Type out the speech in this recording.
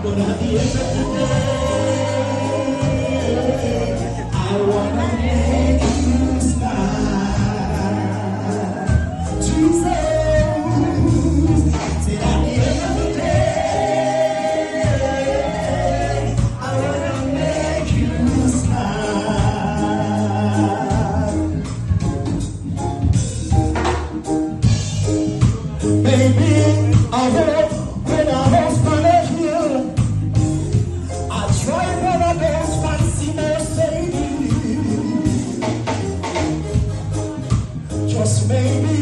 But at the end of the day, I wanna make you smile. Jesus, said at the end of the day, I wanna make you smile. Baby, I hope when I host on a hill, I try for the best fancy Mercedes. Just maybe